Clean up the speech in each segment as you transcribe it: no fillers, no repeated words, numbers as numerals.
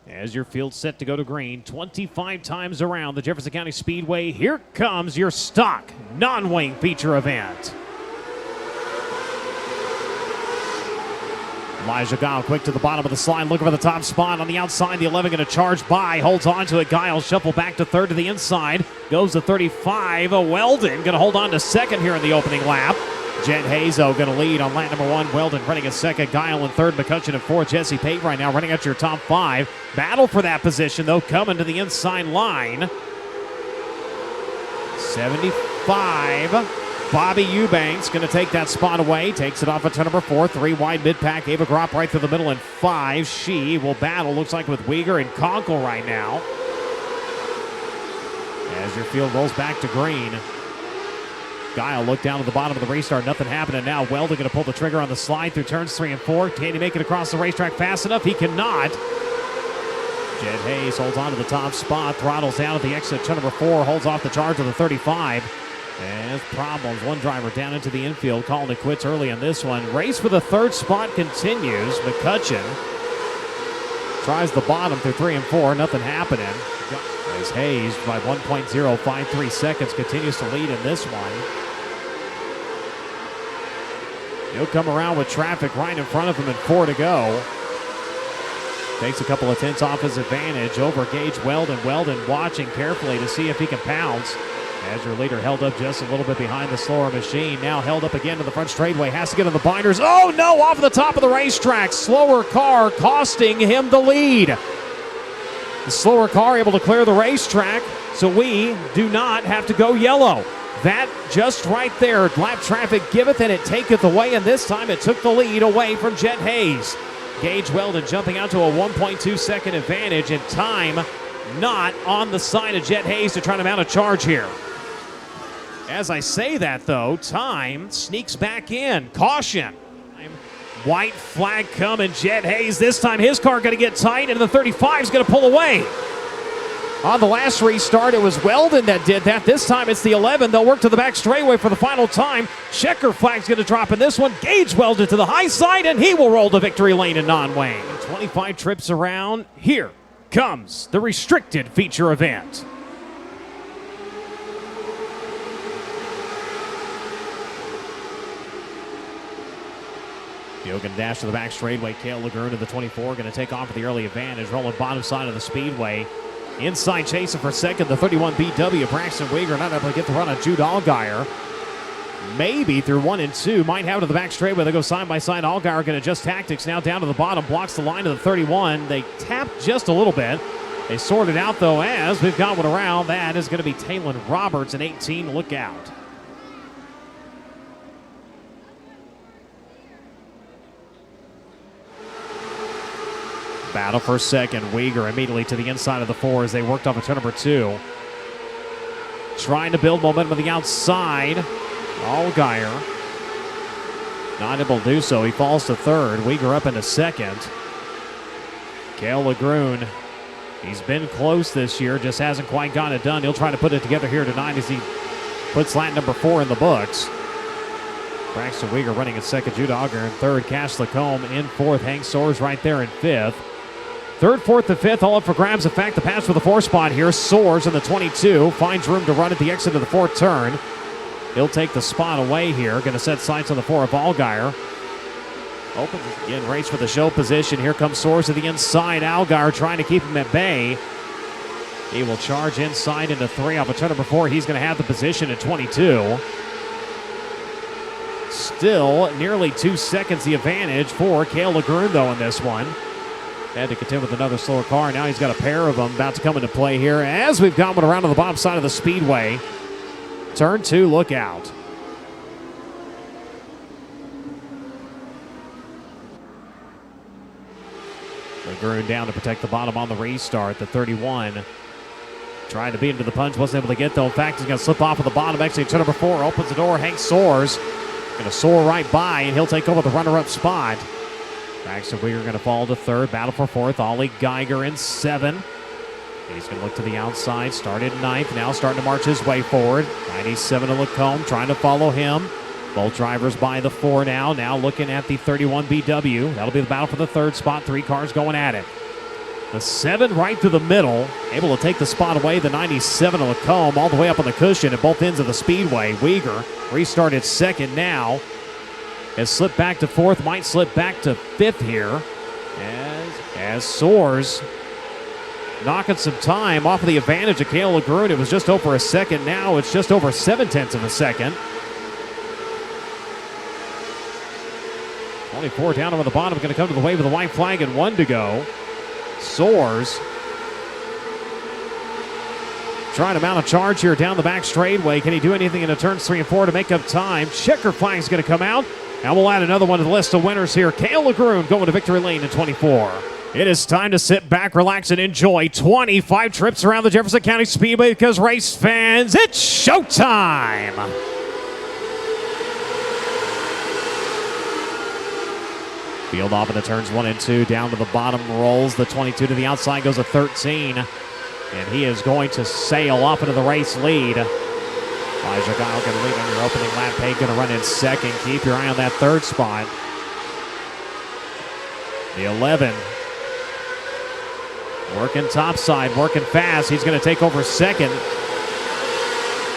As your field set to go to green, 25 times around the Jefferson County Speedway, here comes your stock non-wing feature event. Elijah Guile quick to the bottom of the slide, looking for the top spot on the outside. The 11 going to charge by, holds on to it. Guile shuffle back to third to the inside, goes to 35. Weldon going to hold on to second here in the opening lap. Jet Hazo going to lead on lap number one. Weldon running at second. Guile in third. McCutcheon in fourth. Jesse Pate right now running out your top five. Battle for that position, though, coming to the inside line. 75. Bobby Eubanks going to take that spot away. Takes it off at turn number four. Three wide mid-pack. Ava Gropp right through the middle in five. She will battle, looks like, with Uyghur and Conkle right now. As your field rolls back to green. Guile look down to the bottom of the restart. Nothing happening now. Weldon going to pull the trigger on the slide through turns 3 and 4. Can he make it across the racetrack fast enough? He cannot. Jed Hayes holds on to the top spot. Throttles down at the exit. Turn number 4 holds off the charge of the 35. And problems. One driver down into the infield, calling it quits early on this one. Race for the third spot continues. McCutcheon tries the bottom through 3 and 4. Nothing happening. As Hayes, by 1.053 seconds, continues to lead in this one. He'll come around with traffic right in front of him and 4 to go. Takes a couple of tenths off his advantage over Gage Weldon. Weldon watching carefully to see if he can pounce. As your leader held up just a little bit behind the slower machine. Now held up again to the front straightaway. Has to get on the binders. Oh no, off the top of the racetrack. Slower car costing him the lead. The slower car able to clear the racetrack, so we do not have to go yellow. That just right there, lap traffic giveth and it taketh away, and this time it took the lead away from Jet Hayes. Gage Weldon jumping out to a 1.2 second advantage, and time not on the side of Jet Hayes to try to mount a charge here. As I say that, though, time sneaks back in. Caution. White flag coming. Jet Hayes, this time his car going to get tight, and the 35 is going to pull away. On the last restart, it was Weldon that did that. This time it's the 11. They'll work to the back straightaway for the final time. Checker flag's going to drop in this one. Gage Weldon to the high side, and he will roll to victory lane in non-wing. 25 trips around. Here comes the restricted feature event. Field going to dash to the back straightaway. Cale Lagoon to the 24, going to take off with the early advantage. Rolling bottom side of the speedway. Inside chasing for second, the 31 BW. Braxton Uyghur not able to get the run on Jude Allgaier. Maybe through 1 and 2. Might have it to the back straightaway. They go side by side. Allgaier going to adjust tactics now down to the bottom. Blocks the line of the 31. They tap just a little bit. They sort it out, though, as we've got one around. That is going to be Taylon Roberts in 18. Look out. Battle for second. Uyghur immediately to the inside of the 4 as they worked off of turn number 2. Trying to build momentum on the outside. Allgaier not able to do so. He falls to third. Uyghur up into second. Cale Lagoon, he's been close this year, just hasn't quite gotten it done. He'll try to put it together here tonight as he puts lap number 4 in the books. Braxton Uyghur running in second. Jude Allgaier in third. Cash Lacombe in fourth. Hank Soares right there in fifth. Third, fourth, and fifth, all up for grabs. In fact, the pass for the 4 spot here. Soares in the 22. Finds room to run at the exit of the 4th turn. He'll take the spot away here. Going to set sights on the 4 of Allgaier. Opens again, race for the show position. Here comes Soares to the inside. Allgaier trying to keep him at bay. He will charge inside into 3 off of turn number 4. He's going to have the position at 22. Still nearly 2 seconds the advantage for Cale Lagoon, though, in this one. Had to contend with another slower car. Now he's got a pair of them about to come into play here as we've got one around on the bottom side of the speedway. Turn 2, look out. Lagoon down to protect the bottom on the restart. The 31 trying to beat him to the punch. Wasn't able to get, though. In fact, he's going to slip off of the bottom. Actually, turn number 4 opens the door. Hank Soares going to soar right by, and he'll take over the runner-up spot. Braxton Uyghur going to fall to third. Battle for fourth. Ollie Geiger in 7. He's going to look to the outside. Started ninth. Now starting to march his way forward. 97 to Lacombe trying to follow him. Both drivers by the 4 now. Now looking at the 31 BW. That'll be the battle for the third spot. 3 cars going at it. The 7 right through the middle, able to take the spot away. The 97 of Lacombe all the way up on the cushion at both ends of the speedway. Weegar restarted second now. Has slipped back to 4th, might slip back to 5th here. As Soares knocking some time off of the advantage of Cale Lagroon. It was just over a second. Now it's just over 0.7 of a second. 24 down over the bottom, going to come to the wave with a white flag and 1 to go. Soares trying to mount a charge here down the back straightaway. Can he do anything into turns 3 and 4 to make up time? Checker flag's going to come out, and we'll add another one to the list of winners here. Cale Lagroon going to victory lane in 24. It is time to sit back, relax, and enjoy 25 trips around the Jefferson County Speedway because, race fans, it's showtime! Field off in the turns 1 and 2, down to the bottom, rolls the 22 to the outside, goes a 13, and he is going to sail up into the race lead. Elijah Guile going to lead on your opening lap. Pate going to run in second. Keep your eye on that 3rd spot. The 11 working topside, working fast. He's going to take over second.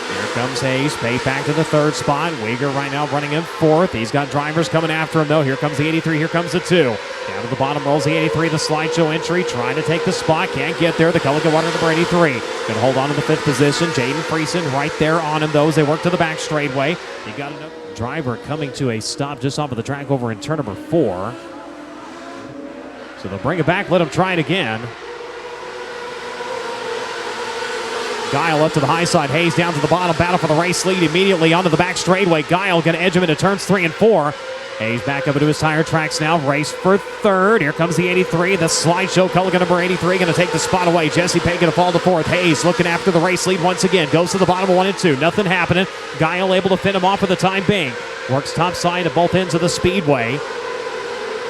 Here comes Hayes. Pate back to the 3rd spot. Weegar right now running in 4th. He's got drivers coming after him, though. Here comes the 83. Here comes the 2. Down to the bottom rolls the 83. The slideshow entry. Trying to take the spot. Can't get there. The Culligan Water number 83. Going to hold on to the 5th position. Jaden Friesen right there on him, though, as they work to the back straightaway. You got another driver coming to a stop just off of the track over in turn number 4. So they'll bring it back. Let him try it again. Guile up to the high side. Hayes down to the bottom. Battle for the race lead immediately onto the back straightaway. Guile going to edge him into turns 3 and 4. Hayes back up into his tire tracks now. Race for 3rd. Here comes the 83. The slideshow. Culligan number 83 going to take the spot away. Jesse Pate going to fall to 4th. Hayes looking after the race lead once again. Goes to the bottom of 1 and 2. Nothing happening. Guile able to fin him off for the time being. Works top side at both ends of the speedway.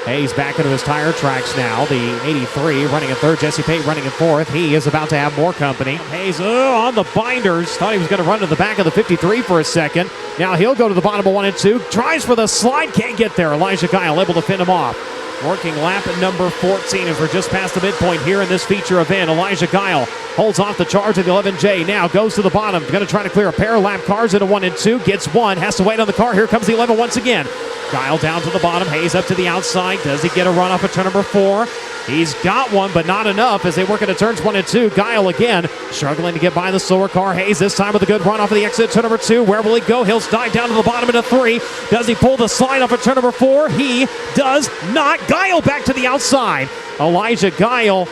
Hayes back into his tire tracks now. The 83 running in 3rd. Jesse Pate running in 4th. He is about to have more company. Hayes on the binders. Thought he was going to run to the back of the 53 for a second. Now he'll go to the bottom of 1 and 2. Tries for the slide. Can't get there. Elijah Guile able to fin him off. Working lap at number 14 as we're just past the midpoint here in this feature event. Elijah Guile holds off the charge of the 11J. Now goes to the bottom. Going to try to clear a pair of lap cars into 1 and 2. Gets 1. Has to wait on the car. Here comes the 11 once again. Guile down to the bottom. Hayes up to the outside. Does he get a run off of turn number 4? He's got one, but not enough as they work into turns 1 and 2. Guile again struggling to get by the slower car. Hayes this time with a good run off of the exit turn number 2. Where will he go? He'll dive down to the bottom into 3. Does he pull the slide off of turn number 4? He does not. Guile back to the outside. Elijah Guile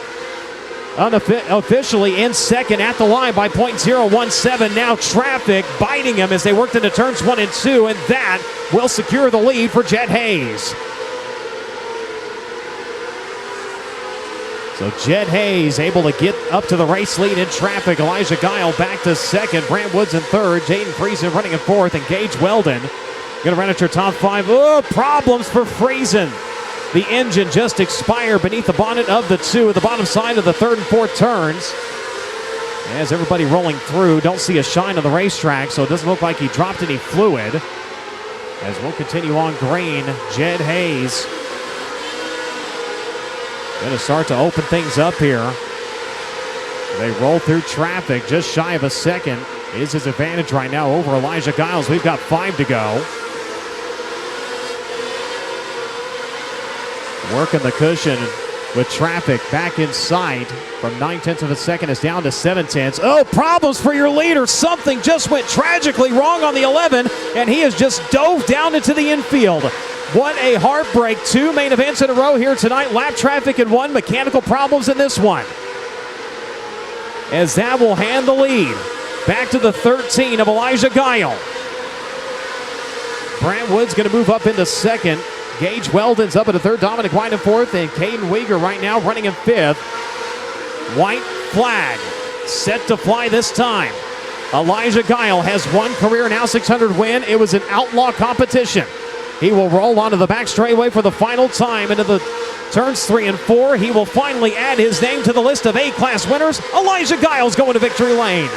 unofficially in second at the line by .017. Now traffic biting him as they worked into turns 1 and 2, and that will secure the lead for Jet Hayes. So Jet Hayes able to get up to the race lead in traffic. Elijah Guile back to second. Brant Woods in 3rd. Jaden Friesen running in 4th. And Gage Weldon going to run at your top 5. Oh, problems for Friesen. The engine just expired beneath the bonnet of the 2 at the bottom side of the 3rd and 4th turns. As everybody rolling through, don't see a shine on the racetrack, so it doesn't look like he dropped any fluid. As we'll continue on green, Jet Hayes going to start to open things up here. They roll through traffic just shy of a second. Is his advantage right now over Elijah Giles. We've got 5 to go. Working the cushion with traffic back in sight from 9/10 of a second is down to 7/10. Oh, problems for your leader. Something just went tragically wrong on the 11, and he has just dove down into the infield. What a heartbreak. 2 main events in a row here tonight. Lap traffic in 1, mechanical problems in this one. As that will hand the lead back to the 13 of Elijah Guile. Brant Wood's going to move up into second. Gage Weldon's up at a 3rd. Dominic White in 4th. And Caden Weegar right now running in 5th. White flag set to fly this time. Elijah Guile has one career NOW600 win. It was an Outlaw competition. He will roll onto the back straightaway for the final time into the turns 3 and 4. He will finally add his name to the list of A-class winners. Elijah Giles going to victory lane.